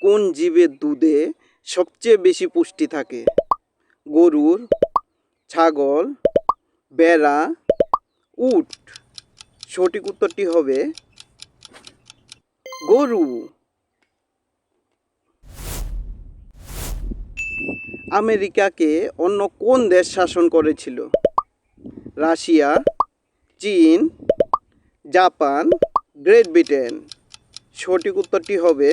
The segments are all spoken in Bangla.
কোন জীবের দুধে সবচেয়ে বেশি পুষ্টি থাকে? গরুর, ছাগল, ভেড়া, উট। সঠিক উত্তরটি হবে গরু। আমেরিকাকে অন্য কোন দেশ শাসন করেছিল? রাশিয়া, চীন, জাপান, গ্রেট ব্রিটেন। সঠিক উত্তরটি হবে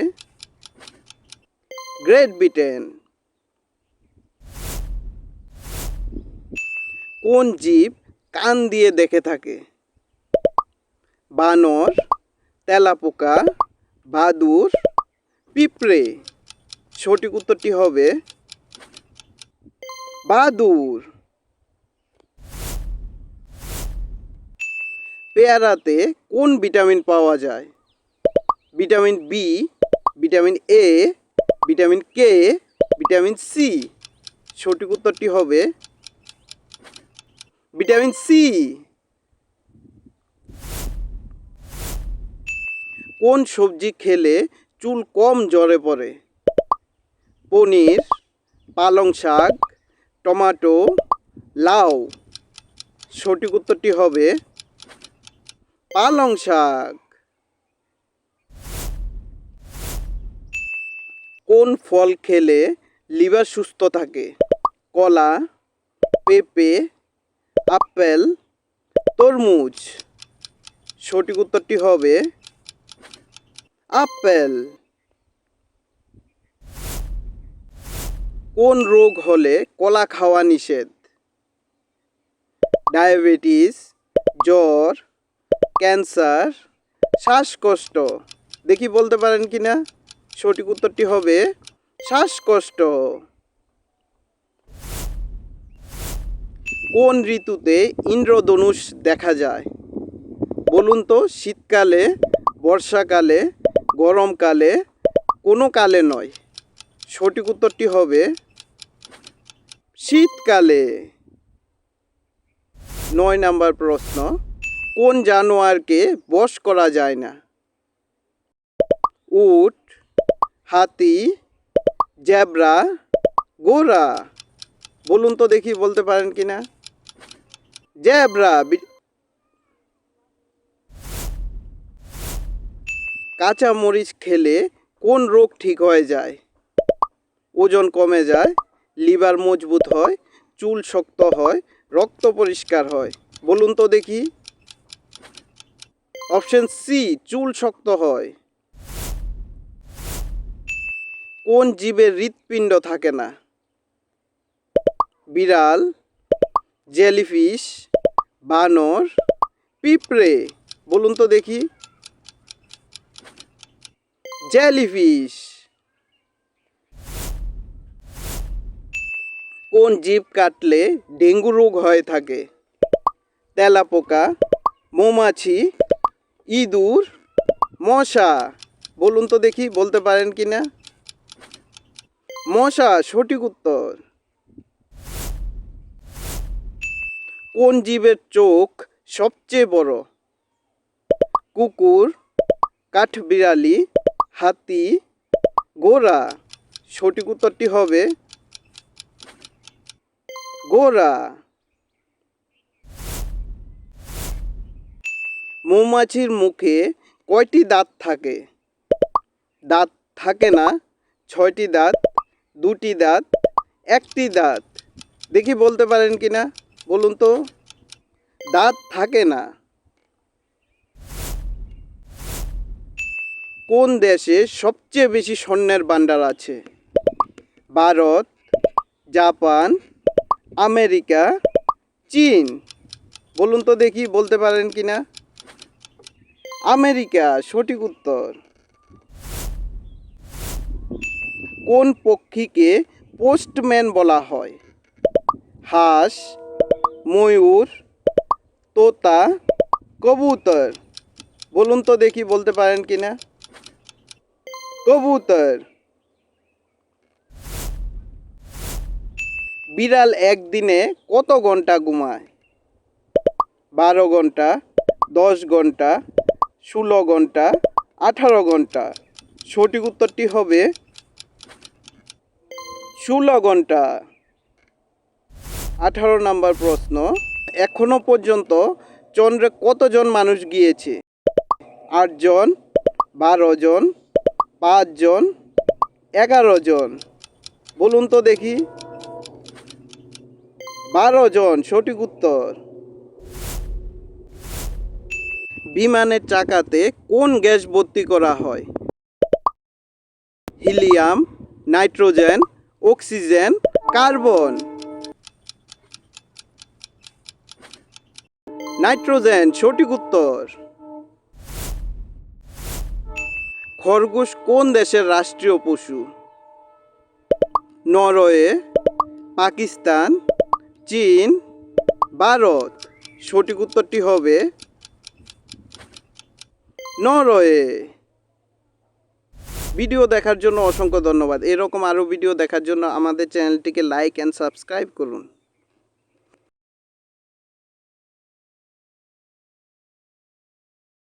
গ্রেট ব্রিটেন। কোন জীব কান দিয়ে দেখে থাকে? বানর, তেলাপোকা, বাদুড়, পিঁপড়ে। সঠিক উত্তরটি হবে বাদুড়। পেয়ারাতে কোন ভিটামিন পাওয়া যায়? Vitamin B, vitamin A, vitamin K, vitamin C. সঠিক উত্তরটি হবে ভিটামিন সি। কোন সবজি খেলে চুল কম ঝরে পড়ে? পনির, পালং শাক, টমেটো, লাউ। সঠিক উত্তরটি হবে পালং শাক। কোন ফল খেলে লিভার সুস্থ থাকে? কলা, পেঁপে, আপেল, তরমুজ। সঠিক উত্তরটি হবে আপেল। কোন রোগ হলে কলা খাওয়া নিষেধ? ডায়াবেটিস, জ্বর, ক্যান্সার, শ্বাসকষ্ট। দেখি বলতে পারেন কি না? সঠিক উত্তরটি হবে শ্বাসকষ্ট। কোন ঋতুতে ইন্দ্রধনুষ দেখা যায়? বলুন তো, শীতকালে, বর্ষাকালে, গরমকালে, কোনো কালে নয়। সঠিক উত্তরটি হবে শীতকালে। 9 নাম্বার প্রশ্ন, কোন জানোয়ারকে বশ করা যায় না? উট, হাতি, জেব্রা, ঘোড়া। বলুন তো দেখি বলতে পারেন কি না? জেব্রা। কাঁচা মরিচ খেলে কোন রোগ ঠিক হয়ে যায়? ওজন কমে যায়, লিভার মজবুত হয়, চুল শক্ত হয়, রক্ত পরিষ্কার হয়। বলুন তো দেখি। অপশন সি, চুল শক্ত হয়। কোন জীবের হৃৎপিণ্ড থাকে না? বিড়াল, জেলিফিশ, বানর, পিঁপড়ে। বলুন তো দেখি। জেলিফিশ। কোন জীব কাটলে ডেঙ্গু রোগ হয়ে থাকে? তেলাপোকা, মৌমাছি, ইঁদুর, মশা। বলুন তো দেখি বলতে পারেন কি না? মশা। সঠিক উত্তর। কোন জীবের চোখ সবচেয়ে বড়? কুকুর, কাঠবিড়ালি, হাতি, ঘোড়া। সঠিক উত্তরটি হবে ঘোড়া। মৌমাছির মুখে কয়টি দাঁত থাকে? দাঁত থাকে না, 6টি দাঁত, 2টি দাঁত, 1টি দাঁত। দেখি বলতে পারেন কি না? বলুন তো। দাঁত থাকে না। কোন দেশে সবচেয়ে বেশি স্বর্ণের ভান্ডার আছে? ভারত, জাপান, আমেরিকা, চীন। বলুন তো দেখি বলতে পারেন কি না? আমেরিকা। সঠিক উত্তর। কোন পক্ষীকে পোস্টম্যান বলা হয়? হাঁস, ময়ূর, তোতা, কবুতর। বলুন তো দেখি বলতে পারেন কি না? কবুতর। বিড়াল একদিনে কত ঘন্টা ঘুমায়? 12 ঘন্টা, 10 ঘন্টা, 16 ঘন্টা, 18 ঘন্টা। সঠিক উত্তরটি হবে 16 ঘন্টা। 18 নম্বর প্রশ্ন, এখনো পর্যন্ত চন্দ্রে কতজন মানুষ গিয়েছে? 8 জন, 12 জন, 5 জন, 11 জন। বলুন তো দেখি। 12 জন সঠিক উত্তর। বিমানের চাকাতে কোন গ্যাস ভর্তি করা হয়? Helium, nitrogen, oxygen, carbon. Nitrogen সঠিক উত্তর। খরগোশ কোন দেশের রাষ্ট্রীয় পশু? নরওয়ে, পাকিস্তান, চীন, ভারত। সঠিক উত্তরটি হবে নরওয়ে। ভিডিও দেখার জন্য অসংখ্য ধন্যবাদ। এরকম আরও ভিডিও দেখার জন্য আমাদের চ্যানেলটিকে লাইক অ্যান্ড সাবস্ক্রাইব করুন।